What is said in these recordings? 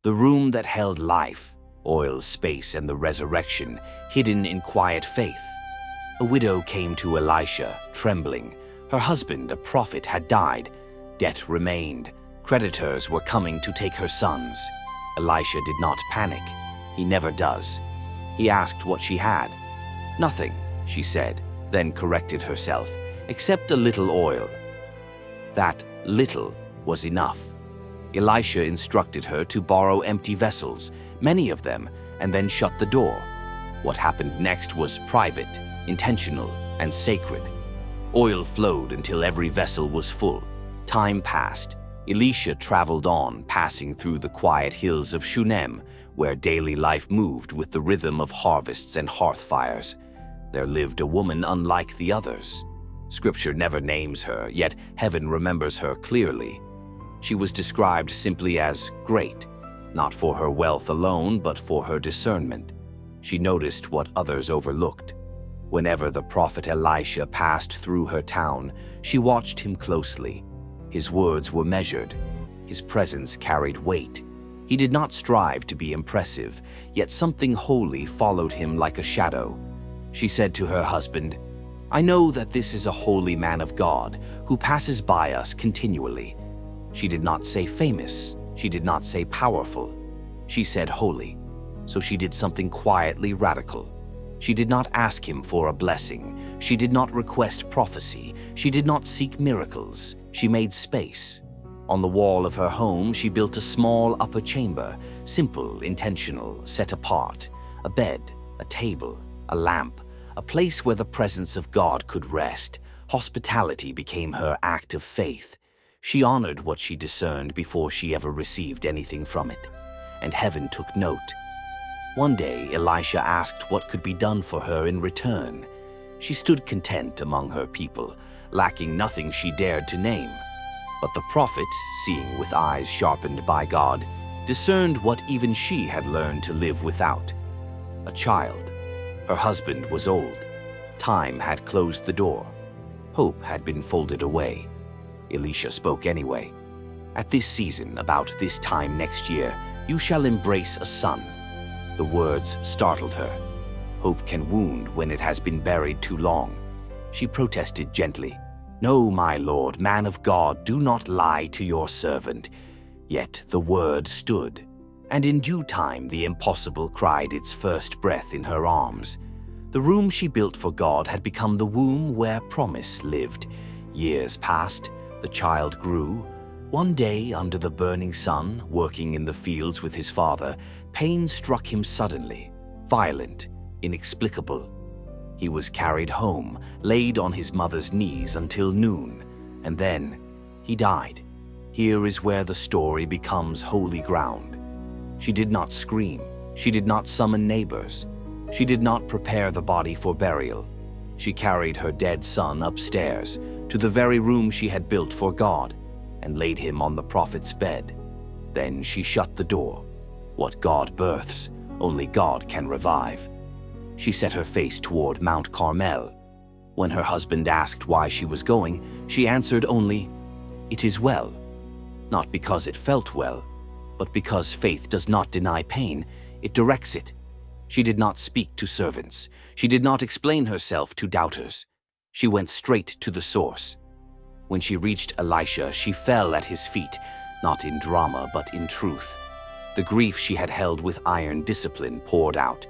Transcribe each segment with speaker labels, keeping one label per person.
Speaker 1: The room that held life, oil, space, and the resurrection, hidden in quiet faith. A widow came to Elisha, trembling. Her husband, a prophet, had died. Debt remained. Creditors were coming to take her sons. Elisha did not panic. He never does. He asked what she had. "Nothing," she said, then corrected herself, "except a little oil." That little was enough. Elisha instructed her to borrow empty vessels, many of them, and then shut the door. What happened next was private, intentional, and sacred. Oil flowed until every vessel was full. Time passed. Elisha traveled on, passing through the quiet hills of Shunem, where daily life moved with the rhythm of harvests and hearth fires. There lived a woman unlike the others. Scripture never names her, yet heaven remembers her clearly. She was described simply as great, not for her wealth alone, but for her discernment. She noticed what others overlooked. Whenever the prophet Elisha passed through her town, she watched him closely. His words were measured. His presence carried weight. He did not strive to be impressive, yet something holy followed him like a shadow. She said to her husband, "I know that this is a holy man of God who passes by us continually." She did not say famous. She did not say powerful. She said holy. So she did something quietly radical. She did not ask him for a blessing. She did not request prophecy. She did not seek miracles. She made space. On the wall of her home, she built a small upper chamber, simple, intentional, set apart. A bed, a table, a lamp, a place where the presence of God could rest. Hospitality became her act of faith. She honored what she discerned before she ever received anything from it. And heaven took note. One day, Elisha asked what could be done for her in return. She stood content among her people, lacking nothing she dared to name. But the prophet, seeing with eyes sharpened by God, discerned what even she had learned to live without. A child. Her husband was old. Time had closed the door. Hope had been folded away. Elisha spoke anyway. "At this season, about this time next year, you shall embrace a son." The words startled her. Hope can wound when it has been buried too long. She protested gently, "No, my lord, man of God, do not lie to your servant." Yet the word stood, and in due time the impossible cried its first breath in her arms. The room she built for God had become the womb where promise lived. Years passed, the child grew. One day, under the burning sun, working in the fields with his father, pain struck him suddenly, violent, inexplicable. He was carried home, laid on his mother's knees until noon, and then he died. Here is where the story becomes holy ground. She did not scream. She did not summon neighbors. She did not prepare the body for burial. She carried her dead son upstairs to the very room she had built for God and laid him on the prophet's bed. Then she shut the door. What God births, only God can revive. She set her face toward Mount Carmel. When her husband asked why she was going, she answered only, "It is well." Not because it felt well, but because faith does not deny pain, it directs it. She did not speak to servants. She did not explain herself to doubters. She went straight to the source. When she reached Elisha, she fell at his feet, not in drama, but in truth. The grief she had held with iron discipline poured out.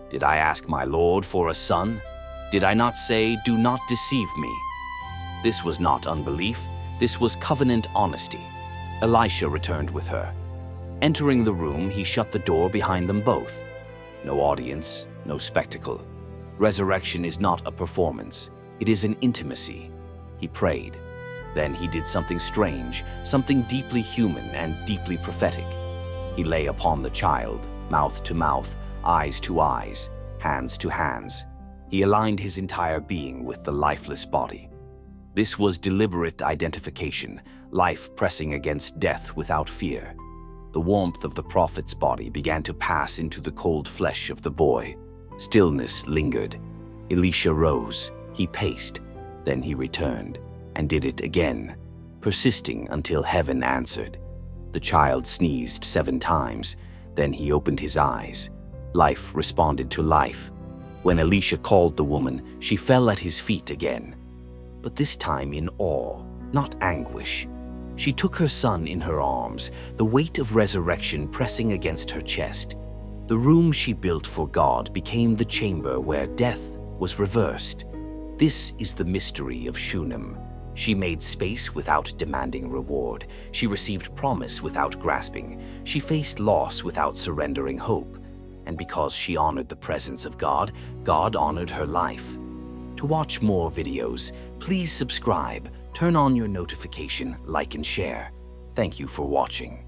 Speaker 1: "Did I ask my Lord for a son? Did I not say, 'Do not deceive me'?" This was not unbelief. This was covenant honesty. Elisha returned with her. Entering the room, he shut the door behind them both. No audience, no spectacle. Resurrection is not a performance. It is an intimacy. He prayed. Then he did something strange, something deeply human and deeply prophetic. He lay upon the child, mouth to mouth, eyes to eyes, hands to hands. He aligned his entire being with the lifeless body. This was deliberate identification, life pressing against death without fear. The warmth of the prophet's body began to pass into the cold flesh of the boy. Stillness lingered. Elisha rose. He paced. Then he returned and did it again, persisting until heaven answered. The child sneezed 7 times. Then he opened his eyes. Life responded to life. When Elisha called the woman, she fell at his feet again, but this time in awe, not anguish. She took her son in her arms, the weight of resurrection pressing against her chest. The room she built for God became the chamber where death was reversed. This is the mystery of Shunem. She made space without demanding reward. She received promise without grasping. She faced loss without surrendering hope. And because she honored the presence of God, God honored her life. To watch more videos, please subscribe, turn on your notification, like and share. Thank you for watching.